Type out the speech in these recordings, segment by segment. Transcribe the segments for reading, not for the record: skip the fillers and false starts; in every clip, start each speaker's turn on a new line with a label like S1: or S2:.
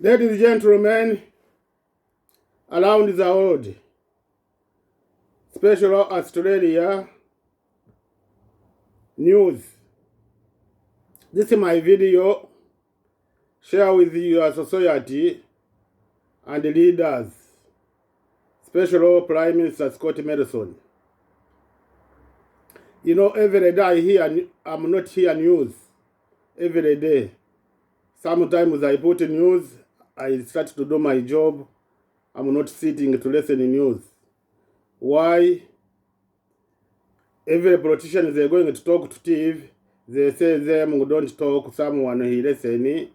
S1: Ladies and gentlemen, around the world, especially Australia, news. This is my video. Share with your society and leaders, especially Prime Minister Scott Morrison. You know, every day I'm not hear news. Every day. Sometimes I put news, I start to do my job. I'm not sitting to listen to news. Why? Every politician they're going to talk to TV, they say them don't talk, someone he listen,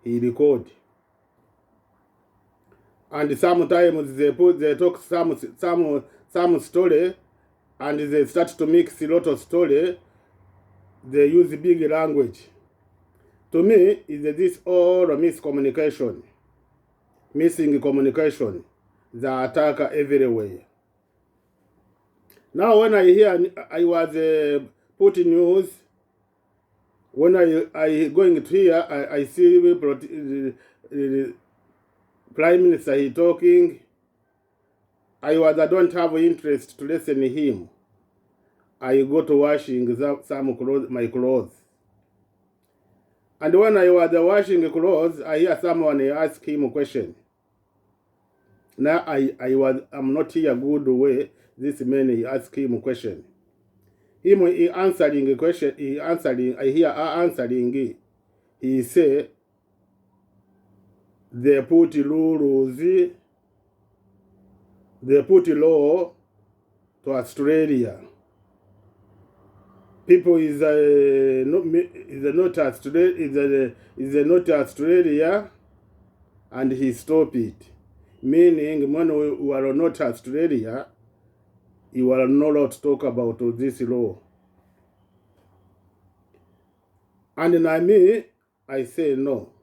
S1: he record. And sometimes they talk some story, and they start to mix a lot of story. They use big language. To me, is this all miscommunication, missing communication, the attack everywhere. Now, when I hear, I was putting news. When I going to hear, I see Prime Minister he talking. I don't have interest to listen to him. I go to washing my clothes. And when I was washing clothes, I hear someone ask him a question. Now I'm not here good way. This man he ask him a question. He answering a question. I hear answering. He say they put rules. They put law to Australia. People is not Australia, and he stop it. Meaning, when you are not Australia, you are not allowed to talk about this law. And me, I say no.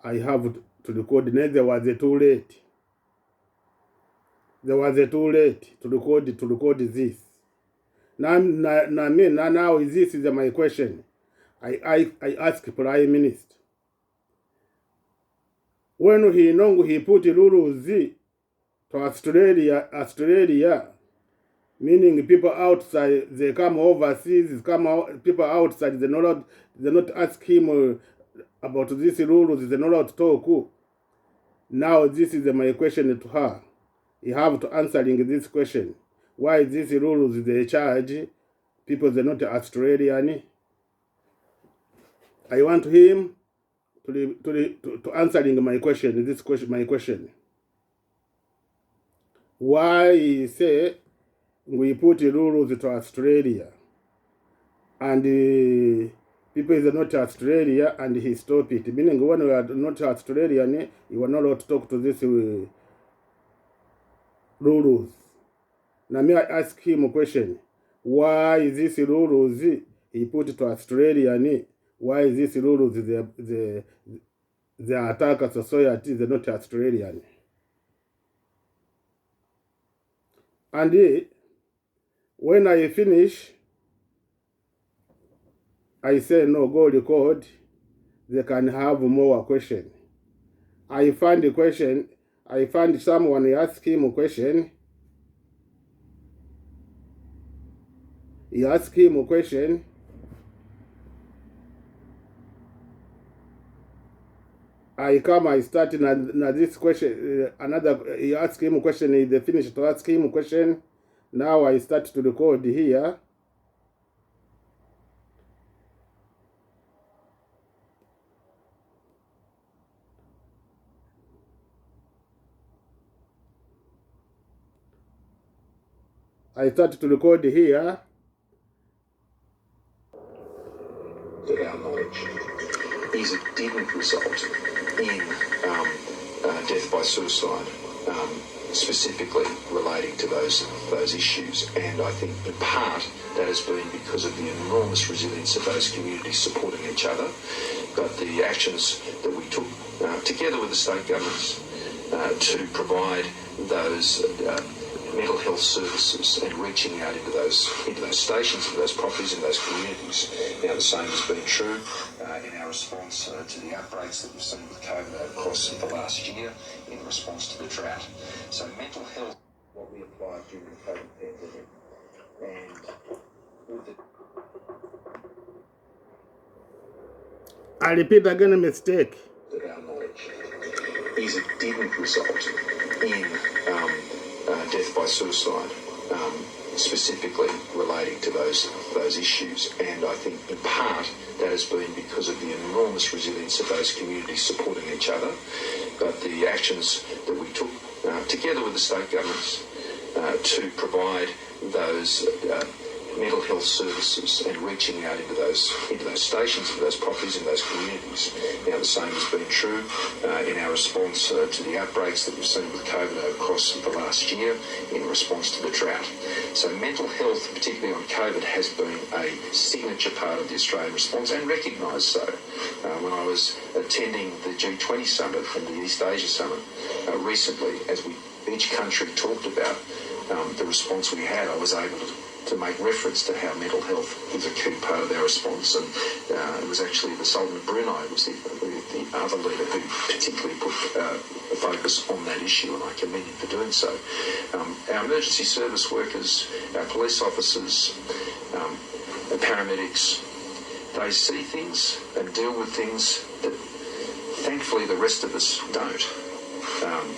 S1: I have to record. There was too late. There was too late to record this. Now this is my question. I ask Prime Minister. When he put rules to Australia, meaning people outside, they come overseas, people outside, they not ask him about these rules, they not allowed to talk. Now this is my question to her. You have to answering this question. Why these rules they charge people they're not Australian? I want him to answering my question. My question. Why he say we put rules to Australia and people is not Australia and he stop it? Meaning when we are not Australian, you are not allowed to talk to this rules. Now me I ask him a question. Why is this rules he put to Australia? Why is this rules the attack a society they're not Australian? And when I finish, I say no, go record. They can have more question. I find the question. I find someone ask him a question. He asked him a question. I start now this question. He asked him a question. They finished to ask him a question. Now I start to record here. I start to record here.
S2: To our knowledge, is it didn't result in death by suicide, specifically relating to those issues. And I think in part that has been because of the enormous resilience of those communities supporting each other, but the actions that we took together with the state governments to provide those mental health services and reaching out into those stations, into those properties, in those communities. Now the same has been true in our response response to the outbreaks that we've seen with COVID across the last year in response to the drought. So mental health, what we applied during the COVID pandemic, and with the...
S1: I repeat again a mistake.
S2: That our knowledge is it didn't result in death by suicide, specifically relating to those issues. And I think in part that has been because of the enormous resilience of those communities supporting each other, but the actions that we took together with the state governments to provide those mental health services and reaching out into those stations, into those properties, in those communities. Now the same has been true in our response to the outbreaks that we've seen with COVID across the last year in response to the drought. So mental health, particularly on COVID, has been a signature part of the Australian response, and recognised so. When I was attending the G20 summit and the East Asia summit recently, as each country talked about the response we had, I was able to make reference to how mental health is a key part of their response. And it was actually the Sultan of Brunei was the other leader who particularly put a focus on that issue, and I commend him for doing so. Our emergency service workers, our police officers, the paramedics, they see things and deal with things that thankfully the rest of us don't.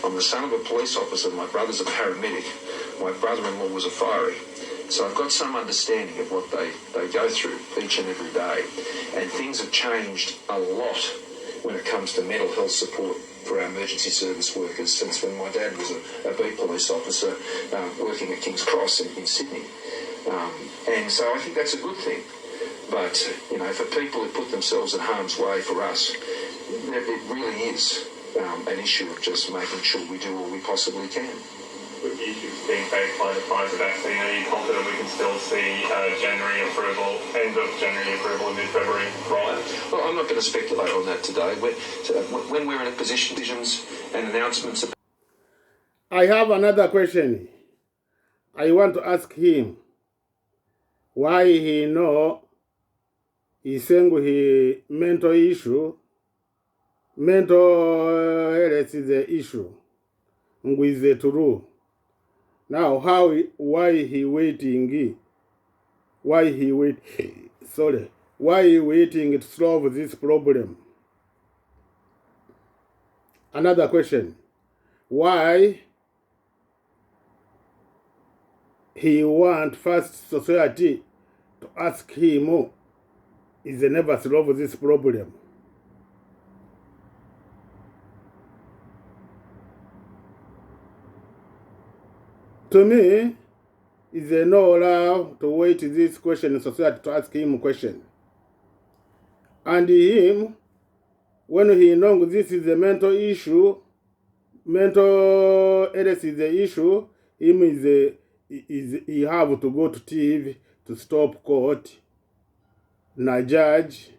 S2: I'm the son of a police officer, my brother's a paramedic, my brother-in-law was a fiery. So I've got some understanding of what they go through each and every day. And things have changed a lot when it comes to mental health support for our emergency service workers since when my dad was a beat police officer working at King's Cross in Sydney. And so I think that's a good thing. But, for people who put themselves in harm's way for us, it really is an issue of just making sure we do all we possibly can.
S3: With the issues being faced by the Pfizer vaccine, are you confident we can still see January approval, end of January approval, mid-February rollout?
S2: Well, I'm not going to speculate on that today. When we're in a position, decisions and announcements...
S1: I have another question. I want to ask him why he know he's saying he mental health is the issue with the true. Now, why he waiting to solve this problem? Another question. Why he want first society to ask him is never solve this problem? To me, is there no allow to wait this question in society to ask him a question? And him, when he knows this is a mental issue, mental illness is the issue, he have to go to TV to stop court, na judge,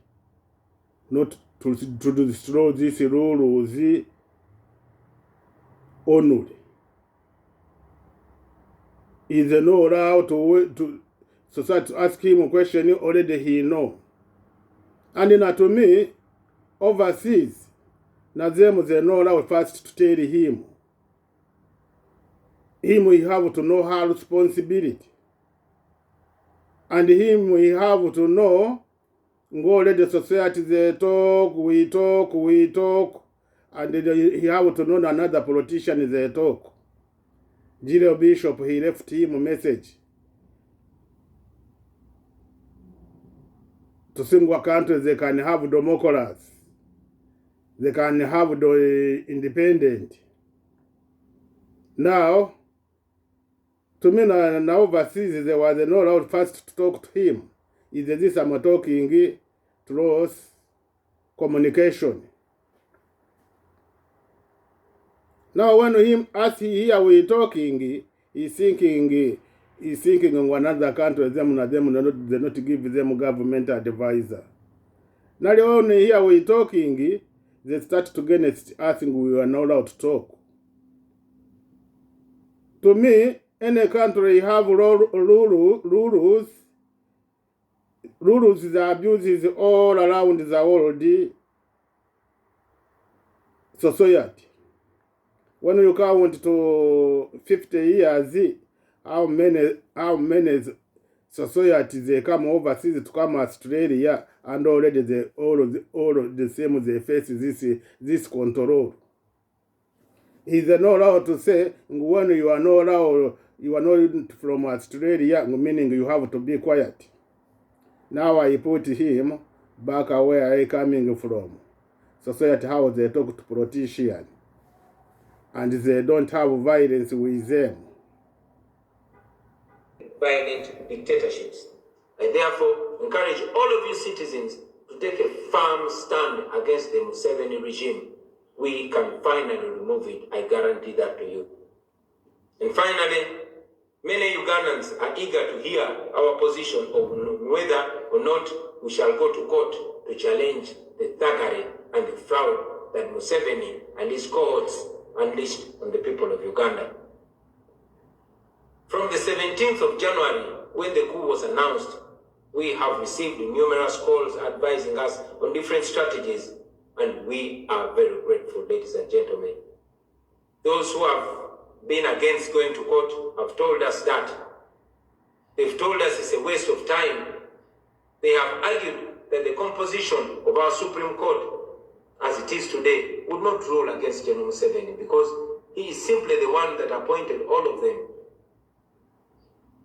S1: not to destroy this rule of the only. Is there no allowed to wait to society to ask him a question already he know? And to me, overseas, na them they know allowed first to tell him. We have to know her responsibility. And we have to know, go let the society they talk, we talk, and he have to know another politician they talk. General Bishop, he left him a message to single countries they can have democracy, they can have the independent. Now, to me, now overseas, there was no allowed first to talk to him. Is this I'm talking truth, communication. Now when him ask here we talking, he's thinking of another country, they not give them government advisor. Now when here we talking, they start to get asking we are not allowed to talk. To me, any country have rules, the abuses all around the world. society. When you count to 50 years, how many societies they come overseas to come Australia, and already all of the same they face this control. Is not allowed to say when you are not allowed, you are not from Australia, meaning you have to be quiet. Now I put him back where I coming from. Society how they talk to politicians, and they don't have violence with them.
S4: Violent dictatorships. I therefore encourage all of you citizens to take a firm stand against the Museveni regime. We can finally remove it. I guarantee that to you. And finally, many Ugandans are eager to hear our position on whether or not we shall go to court to challenge the thuggery and the fraud that Museveni and his cohorts unleashed on the people of Uganda. From the 17th of January, when the coup was announced, we have received numerous calls advising us on different strategies, and we are very grateful, ladies and gentlemen. Those who have been against going to court have told us that. They've told us it's a waste of time. They have argued that the composition of our Supreme Court, as it is today, would not rule against General Museveni because he is simply the one that appointed all of them.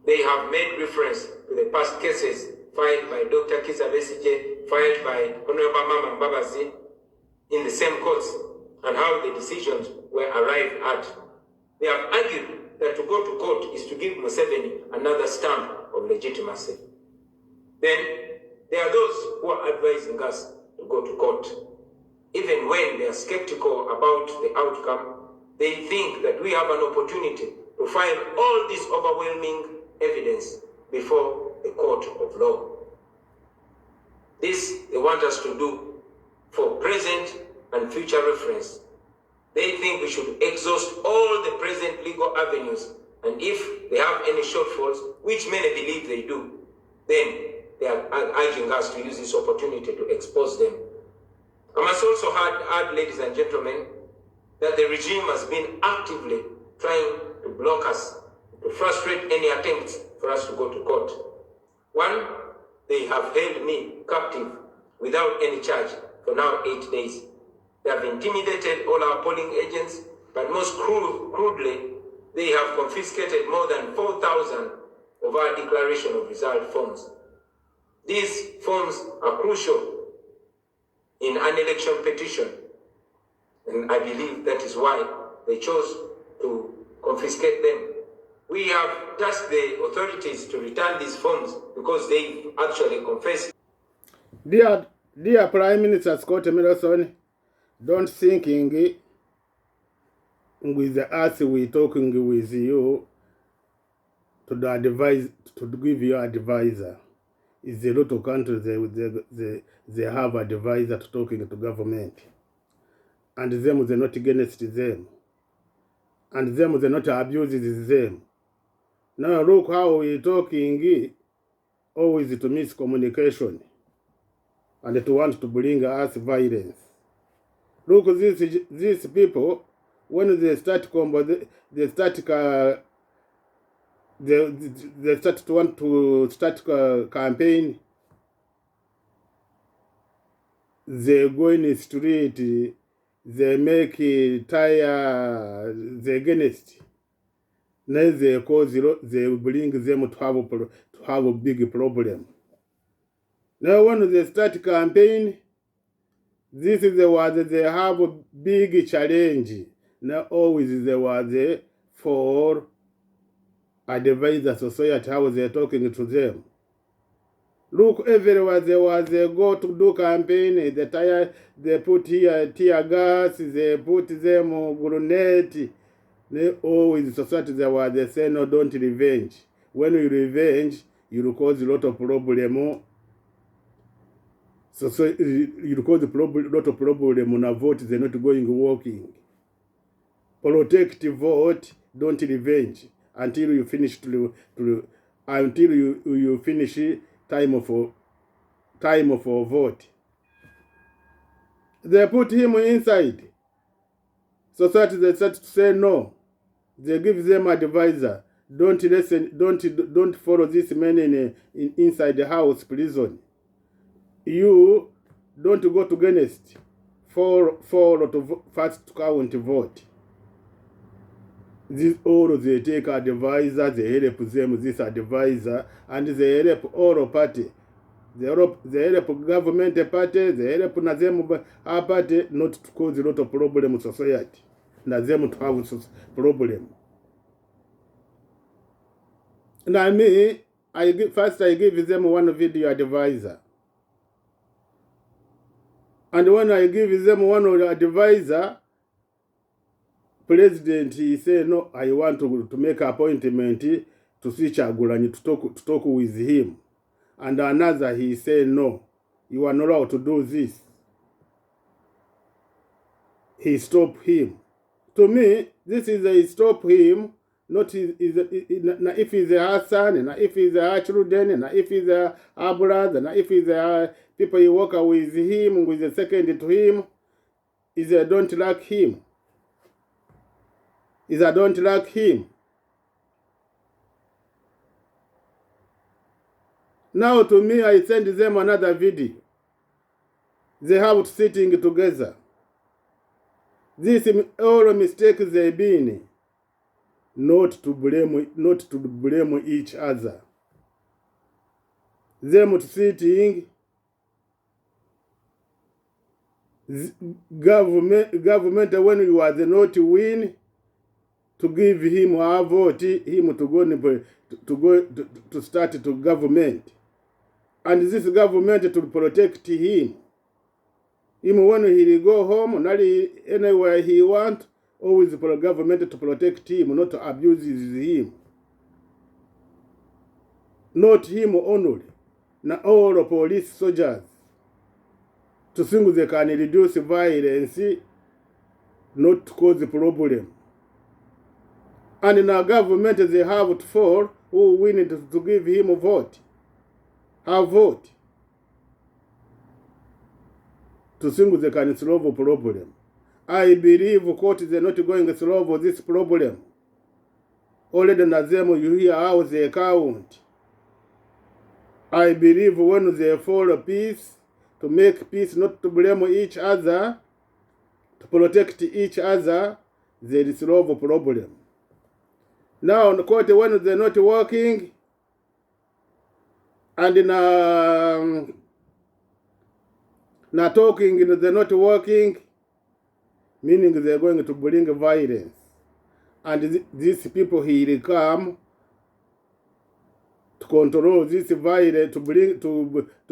S4: They have made reference to the past cases filed by Dr. Kizza Besigye, filed by Honorable Mama Mbabazi in the same courts, and how the decisions were arrived at. They have argued that to go to court is to give Museveni another stamp of legitimacy. Then there are those who are advising us to go to court. Even when they are skeptical about the outcome, they think that we have an opportunity to find all this overwhelming evidence before the court of law. This they want us to do for present and future reference. They think we should exhaust all the present legal avenues, and if they have any shortfalls, which many believe they do, then they are urging us to use this opportunity to expose them. I must also add, ladies and gentlemen, that the regime has been actively trying to block us, to frustrate any attempts for us to go to court. One, they have held me captive without any charge for now 8 days. They have intimidated all our polling agents, but most crudely, they have confiscated more than 4,000 of our declaration of result forms. These forms are crucial in an election petition, and I believe that is why they chose to confiscate them. We have tasked the authorities to return these forms because they actually confessed.
S1: Dear Prime Minister Scott Morrison, don't thinking with us we talking with you to give you advisor. Is a lot of countries they have advisor to talking to government, and them they're not against them, and them they're not abusing them. Now look how we talking always to miscommunication and to want to bring us violence. Look, these people, when they start they start to want to start a campaign. They go in the street, they make tire, they against. Now they bring them to have a big problem. Now when they start campaign, this is the one they have a big challenge. Now always they were there for advisor society, how they're talking to them. Look, everywhere they go to do campaign, they put here tear gas, they put them grenade. They always society they say no, don't revenge. When you revenge, you will cause a lot of problem. So you cause a lot of problem on a vote, they're not going working. Protect vote, don't revenge until you finish until you finish time of vote. They put him inside. society, they start to say no. They give them advisor. Don't listen. Don't follow this man inside the house prison. You don't go to against for to first count vote. This all they take advisor. They help them this advisor, and they help all party. They help government party. They help na them party not to cause a lot of problem in society. Na them to have problem. Now me, I give them one video advisor. And when I give them one advisor, president, he say, no, I want to make an appointment to see Chagulanyi to talk with him. And another, he say, no, you are not allowed to do this. He stop him. To me, this is a stop him. Not if he's a son, if he's a children, if he's a brother, if he's a people you work with him, with the second to him, is a don't like him. Is a don't like him. Now to me, I send them another video. They have sitting together. This all mistakes they been. Not to blame each other. Them sitting, government when you are the not win, to give him a vote, him to go to start to government, and this government to protect him. Him when he go home, not anywhere he want. Always for the government to protect him, not to abuse him. Not him only. Now all the police soldiers. To think they can reduce violence, not cause the problem. And in our government they have to fall who willing to give him a vote. Have vote. To think they can solve a problem. I believe court is not going to solve this problem. Already na them you hear how they count. I believe when they follow peace, to make peace, not to blame each other, to protect each other, they solve a problem. Now on the court when they're not working, and na talking, they're not working, meaning they're going to bring violence. And these people here come to control this violence, to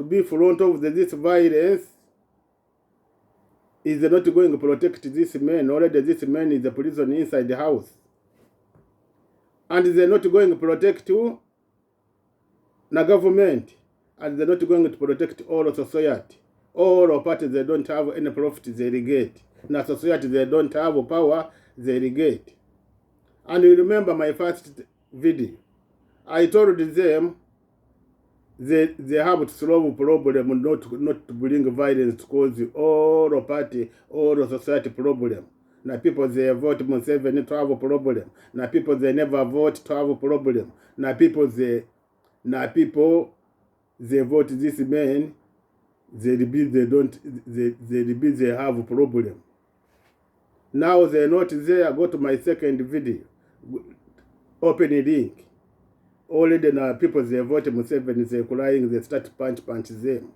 S1: be front of this violence. Is not going to protect this man. Already this man is a prison inside the house. And they're not going to protect you, the government. And they're not going to protect all of society. All of parties, they don't have any profit they get. In a society, they don't have power, they get. And you remember my first video. I told them they have to solve a problem, not to bring violence to cause all party, all society problem. Now people they vote Museveni to have a problem. Now people they never vote to have a problem. Now people they vote this man. They have a problem. Now they're not there. I go to my second video. Open a link. Already now people they vote Museveni, they're crying, they start punch them.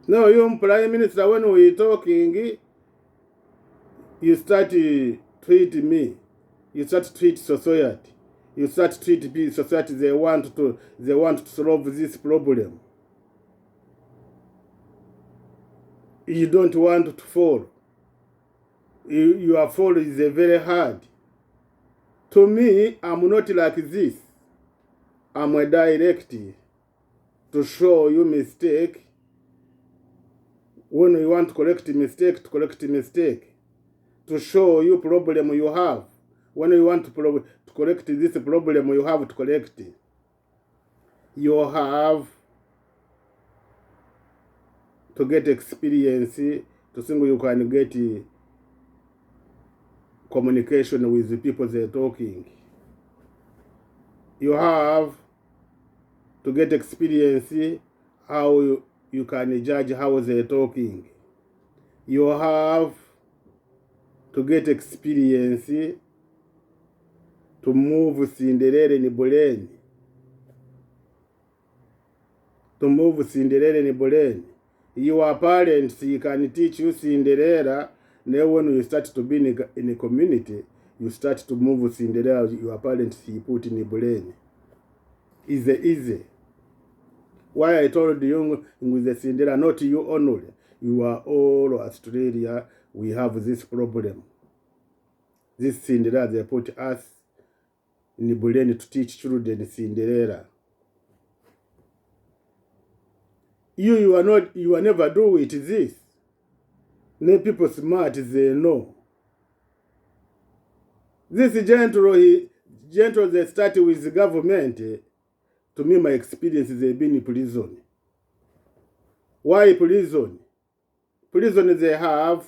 S1: Now you Prime Minister, when we talking, you start to treat me. You start to treat society. You start to treat society. They want to solve this problem. You don't want to fall. Your fall is very hard. To me, I'm not like this. I'm a direct to show you mistake. When you want to correct mistake, to show you problem you have. When you want to correct this problem you have to correct. You have to get experience to think you can get communication with the people they're talking. You have to get experience how you can judge how they're talking. You have to get experience to move Cinderella ni buleni. To move Cinderella ni buleni. Your parents, you can teach you Cinderella. Now when you start to be in a community, you start to move Cinderella. Your parents, you put in a buleni. Easy. Why I told you with the Cinderella, not you only. You are all Australia. We have this problem. This Cinderella, they put us in the buleni to teach children Cinderella. You are never do it this. No people smart, they know. This gentle they start with the government. To me, my experience is they've been in prison. Why prison? Prison they have.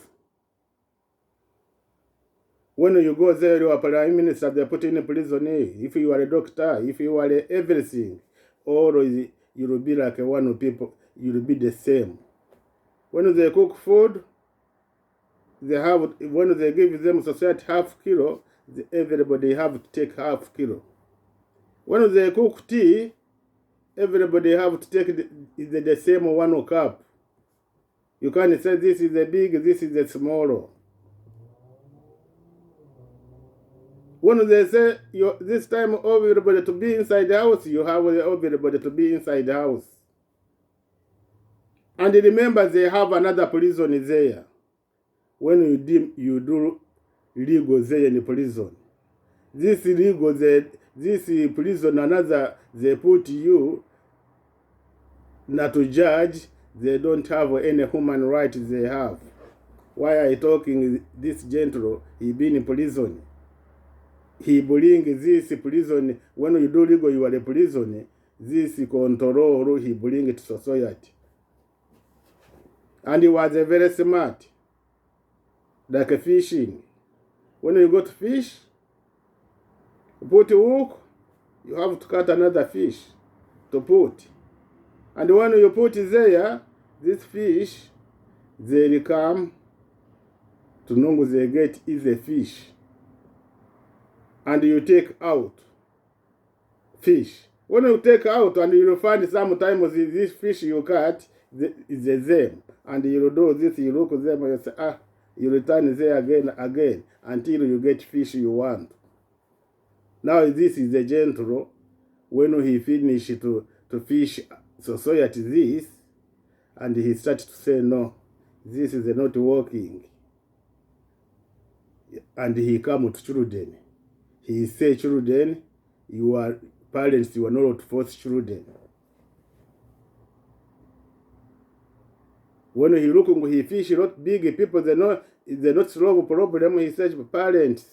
S1: When you go there, you are prime minister, they put in a prison. If you are a doctor, if you are everything, or you will be like one of people, you will be the same. When they cook food, they have, when they give them society half kilo, everybody have to take half kilo. When they cook tea, everybody have to take the same 1 cup. You can't say this is the big, this is the small. When they say this time everybody to be inside the house, you have everybody to be inside the house. And remember, they have another prison there. When you do legal there in the prison, this prison another they put you not to judge. They don't have any human rights they have. Why I talking this gentle? He been in prison. He bring this prison. When you do legal, you are a prison. This control he bring it to society. And he was very smart. Like a fishing. When you go to fish, you put a hook, you have to cut another fish to put. And when you put it there, this fish, they come to know they get is a fish. And you take out fish. When you take out and you find sometimes this fish you cut is the same. And you do this, you look at them and you say, you return there again until you get fish you want. Now this is the gentle. When he finished to fish society this, and he started to say, no, this is not working. And he come to children. He say, children, your parents, you are not to force children. When he looking, he fish a lot big people, they're not solve problem. He says, parents,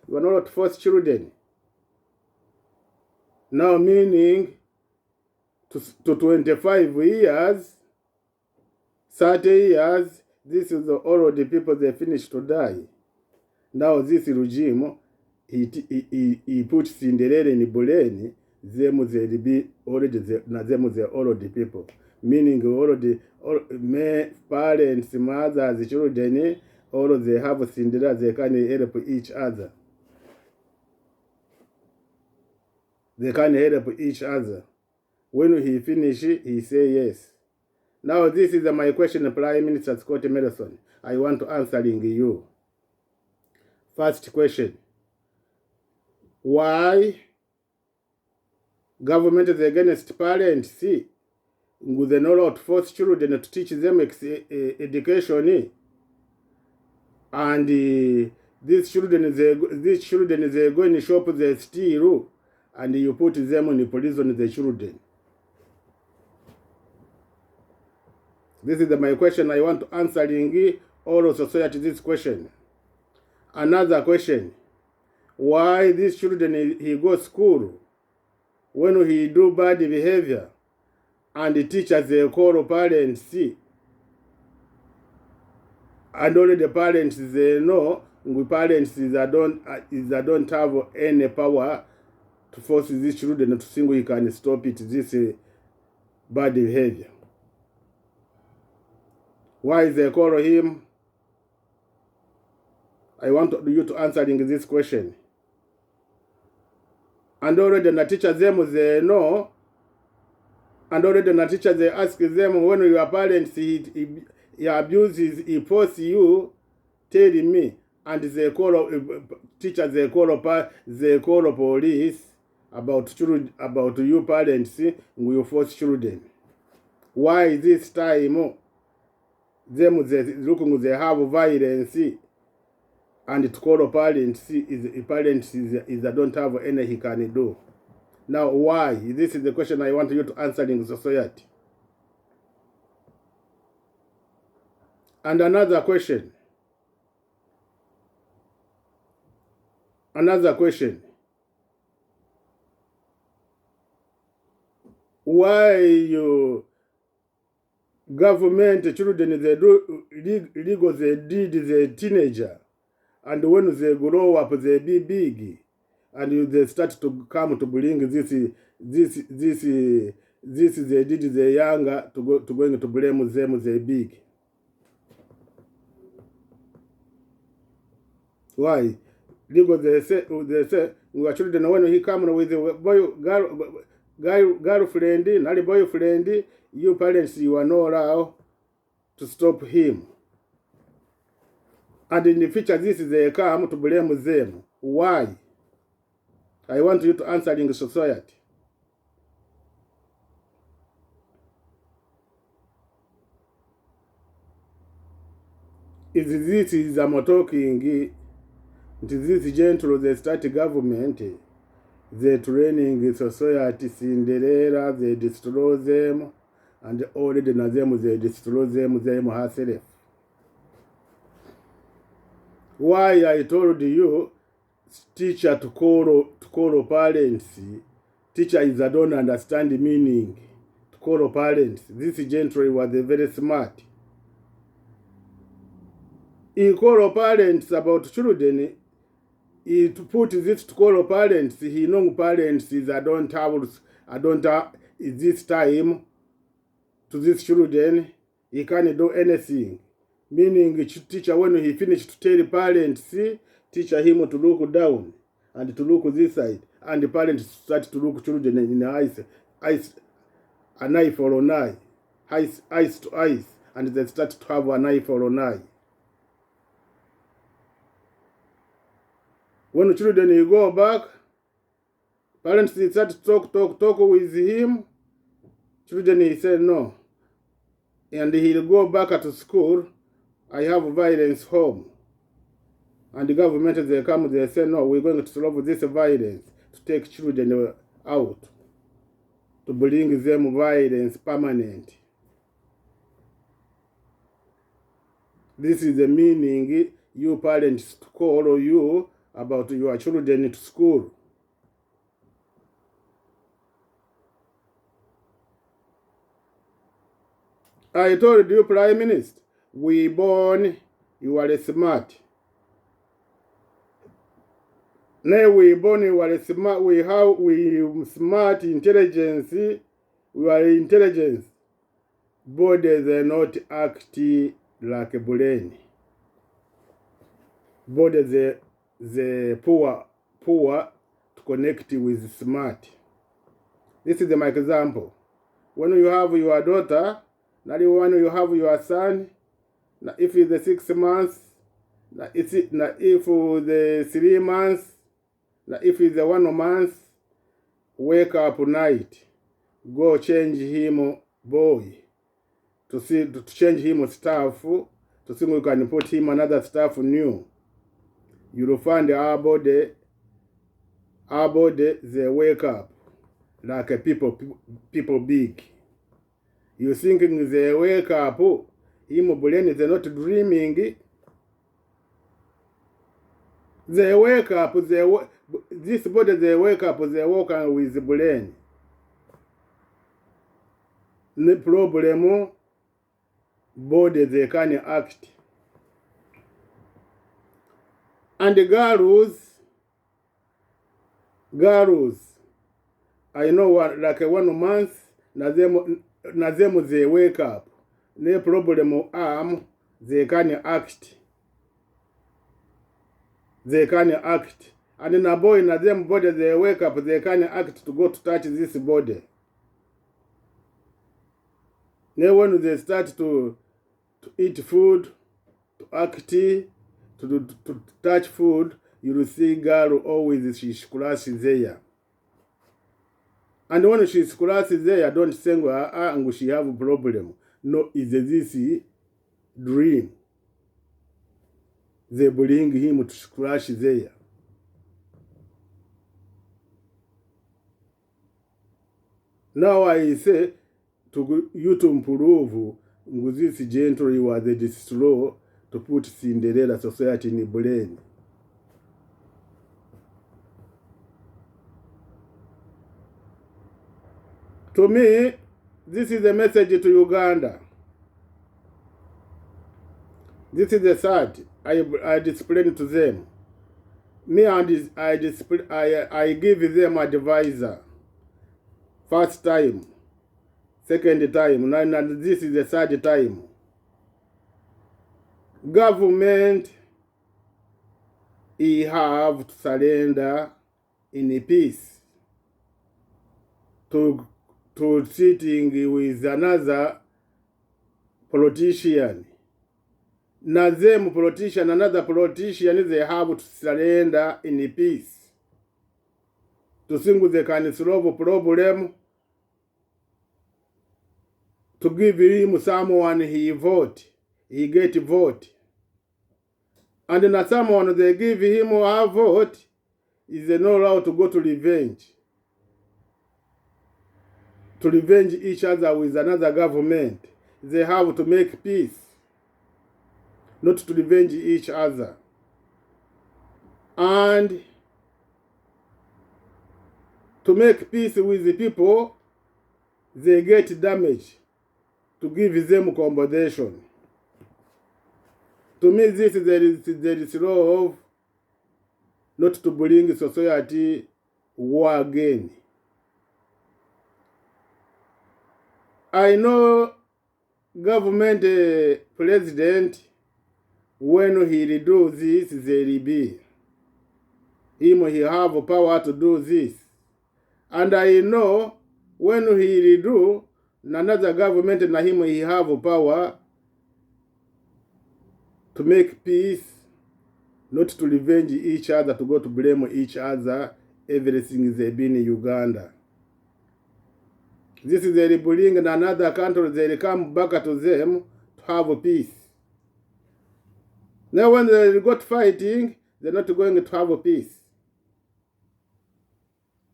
S1: you are not to force children. Now meaning to 25 years, 30 years, this is all the people they finished to die. Now this regime, he put Cinderella in buleni, them they be already them they already people. Meaning already all parents, mothers, children, all they have Cinderella, they can help each other. They can help each other. When he finish, he say yes. Now this is my question, Prime Minister Scott Morrison. I want to answering you. First question. Why government is against parents? See, with the not force children to teach them education, and these children is going to shop they steal, and you put them in prison the children. This is my question. I want to answering all of society this question. Another question. Why these children he go to school when he do bad behavior and the teachers they call parents see, and only the parents they know we parents don't have any power to force these children to think we can stop it, this bad behavior. Why they call him? I want you to answering this question. And already the teacher them they know, and already the teacher they ask them, when your parents he abuses, he force you, tell me, and they call teachers, they call police about children, about you parents will force children. Why this time them they looking they have violence and to call parents is don't have any he can do. Now why? This is the question I want you to answer in society. And another question. Why you government children they do legal they did the teenager, and when they grow up they be big, and they start to come to bring this they did the younger to going to blame them they big. Why? Legal they say we are children when he come with a girlfriend, not a boyfriend, you parents you are not allowed to stop him. And in the future this is they come to blame them. Why? I want you to answer in the society. This is I'm talking, this gentle they start government, they training society Cinderella, they destroy them, and already na them they destroy them herself. Why I told you teacher to call parents, teacher is I don't understand the meaning to call parents. This gentry was very smart. He call parents about children. He to put this to call parents. He know parents is I don't have this time to these children. He can't do anything. Meaning teacher when he finished to tell parents, teacher him to look down and to look this side, and the parents start to look children in the eyes, an eye for an eye, eyes to eyes, and they start to have an eye for an eye. When children you go back, parents start to talk with him. Children he said no, and he'll go back to school. I have violence home. And the government, they come, they say, no, we're going to solve this violence, to take children out, to bring them violence permanent. This is the meaning you parents to call you about your children to school. I told you, Prime Minister, we born, you are smart. Now we born, you are smart, we smart intelligence, we are intelligence. Bodies are not acting like a brain. Bodies are poor to connect with smart. This is my example. When you have your daughter, now when you have your son, if it's the 6 months, if the 3 months, if it's the 1 month, wake up night, go change him boy, to change him stuff, to see we can put him another stuff new. You'll find our body, they wake up like a people big. You thinking they wake up, him brain is not dreaming. They wake up, this body they wake up, they walk with the brain. The problem, body they can act. And the girls, I know like 1 month, na them they wake up. No problem arm, they can act. They can act. And in a boy, na them body, they wake up, they can act to go to touch this body. Now when they start to eat food, to act, to touch food, you will see girl always she scratches there. And when she scratches there, don't say and she have a problem. No, it's this dream. They bring him to scratch there. Now I say to you to improve this gentry was the slow to put Cinderella society in the brain. To me, this is the message to Uganda. This is the third. I explain to them. Me and I give them advisor. First time, second time, and this is the third time. Government, he have to surrender in peace to sitting with another politician. Na them politician, another politician, they have to surrender in peace. To think they can solve a problem, to give him someone he vote, he get vote. And na someone they give him a vote, is not allowed to go to revenge. To revenge each other with another government. They have to make peace, not to revenge each other. And to make peace with the people, they get damage, to give them compensation. To me, this there is law of not to bring society war again. I know government president, when he do this, there will be him, he have power to do this. And I know when he do, another government na him he have power to make peace, not to revenge each other, to go to blame each other, everything they been in Uganda. This is they bring in another country, they come back to them to have peace. Now when they got fighting, they're not going to have peace.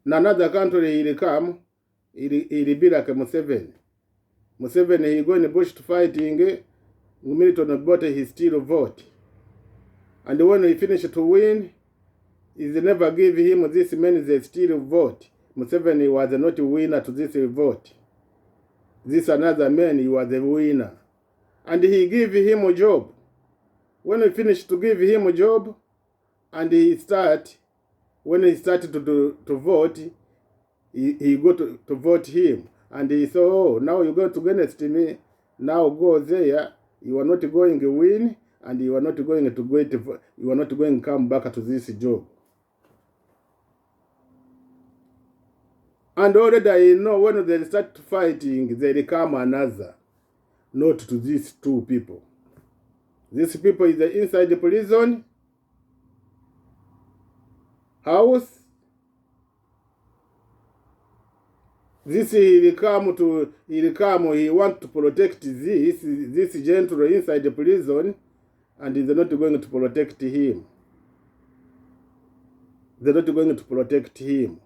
S1: In another country he'll come, he'll be like Museveni. Museveni, he go in the bush to fighting, Milton but he still vote. And when he finish to win, they never give him this many, they still vote. Museveni was not a winner to this vote. This another man, he was a winner. And he give him a job. When he finished to give him a job, and when he started to vote, he go to vote him. And he said, oh, now you're going to against me. Now go there. You are not going to win, and you are not going to come back to this job. And already I know when they start fighting, they become another. Not to these two people. These people is inside the prison house. This he want to protect this gentleman inside the prison, and they're not going to protect him. They're not going to protect him.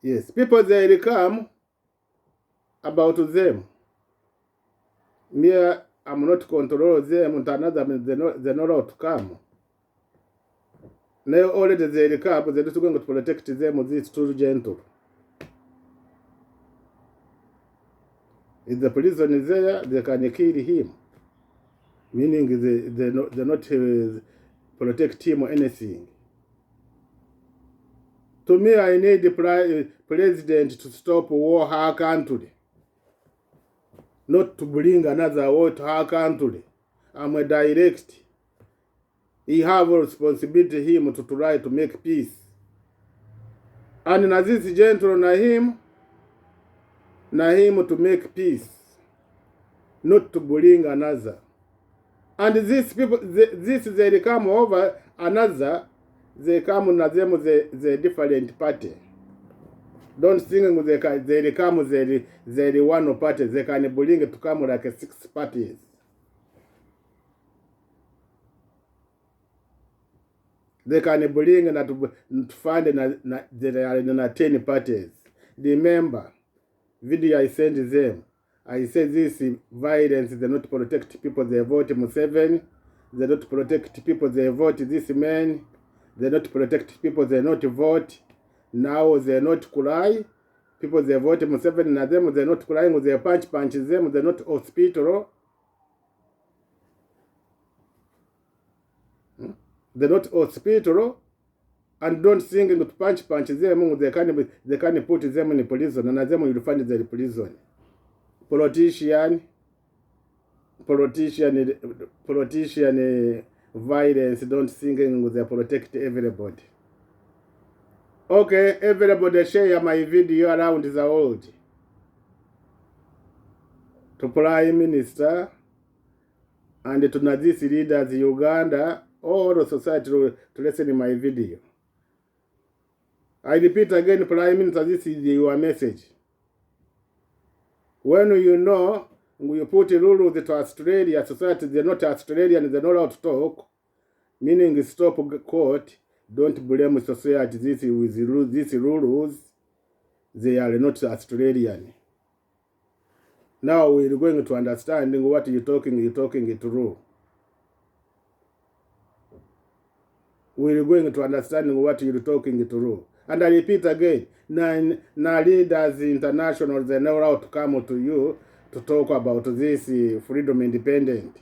S1: Yes, people they come about them. Me, I'm not control them, and another they're not allowed to come. Now already they come, they're not going to protect them with these two gentle. If the prison is there, they can kill him. Meaning they're not protect him or anything. To me, I need the president to stop war her country, not to bring another war to her country. I'm a direct. He have a responsibility him to try to make peace. And na this gentle na him to make peace, not to bring another. And these people, they come over another, they come na them the different party. Don't think they come the one party. They can bring it to come like 6 parties. They can bring and to find there are 10 parties. Remember, video I sent them. I said this violence, they not protect people, they vote Museveni. They not protect people, they vote this man. They not protect people, they not vote. Now they not cry. People they vote Museveni na them, they not crying, they punch them, they not hospital. They're not hospital, and don't think to punch them, they can put them in prison, and them will find them in prison. Politician violence, don't think they protect everybody. Okay, everybody share my video around the world. To Prime Minister and to these leaders Uganda, all the society to listen to my video. I repeat again, Prime Minister, this is your message. When you know, you put a rule to Australia society, they're not Australian, they're not allowed to talk, meaning stop court, don't blame society, these rules, they are not Australian. Now we're going to understand what you're talking it through. We're going to understand what you're talking through. And I repeat again, now leaders international, they know how to come to you to talk about this freedom independent.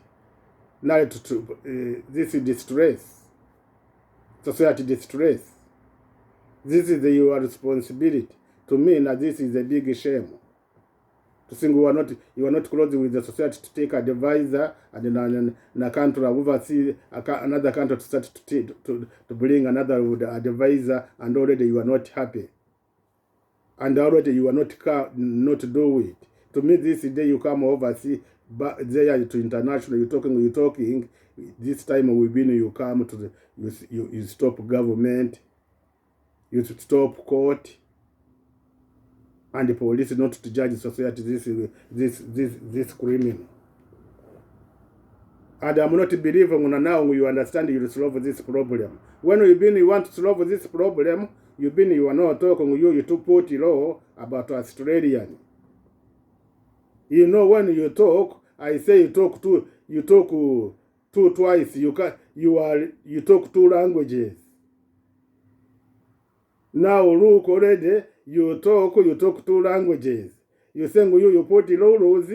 S1: Now this distress, society distress. This is your responsibility. To me, now this is a big shame. To think you are not close with the society to take advisor and na country oversee another country to start to bring another advisor, and already you are not happy, and already you are not do it. To me, this day you come oversee, but there to international, you're talking. This time within you come to you stop government, you stop court. And the police not to judge society this criminal. And I'm not believing now you understand you solve this problem. When you want to solve this problem, you are not talking you to put law about Australian. You know, when you talk, I say you talk twice. You talk 2 languages. Now look already. You talk 2 languages. You say you put rules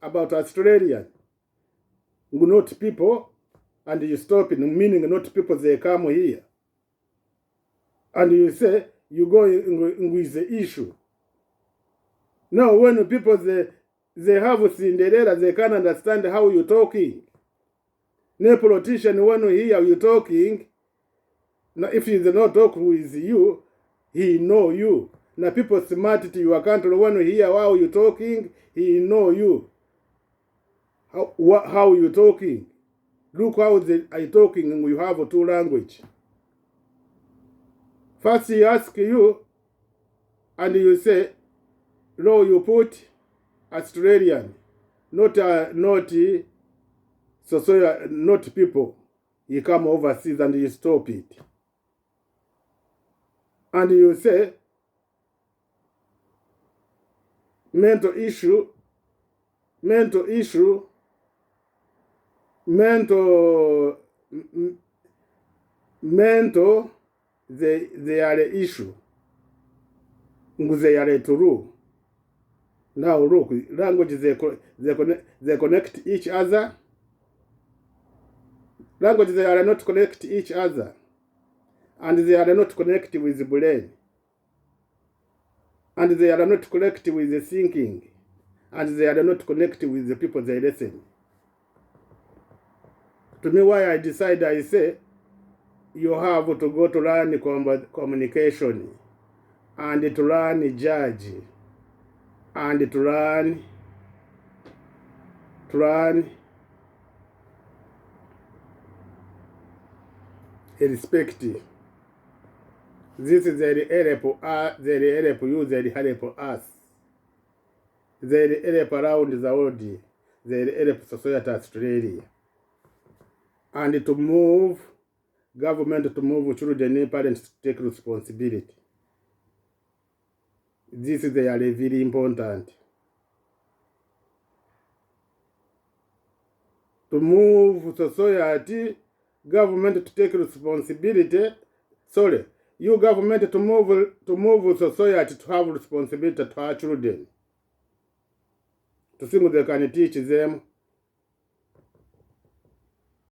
S1: about Australian, not people, and you stop it, meaning not people, they come here. And you say you go with the issue. Now when people they have Cinderella, they can't understand how you're talking. No politician when you hear you talking, now if he does not talk with you, he know you. Now people smart to your country, when you hear how you talking, he know you. How you talking. Look how they are talking, and we have 2 language. First he ask you, and you say, no, you put Australian, not people. You come overseas and you stop it. And you say, mental issue, they are the issue. They are true. Now look, languages they connect each other. Language, they are not connect each other. And they are not connect with the brain. And they are not connect with the thinking. And they are not connect with the people they listen. To me, why I decide, I say, you have to go to learn communication, and to learn judge, and to learn respect. This is the help you, the help us. The help around the world, the help society Australia. And to move, government to move children, parents to take responsibility. This is very important. To move society, government to take responsibility. You government to move society to have responsibility to our children. To think they can teach them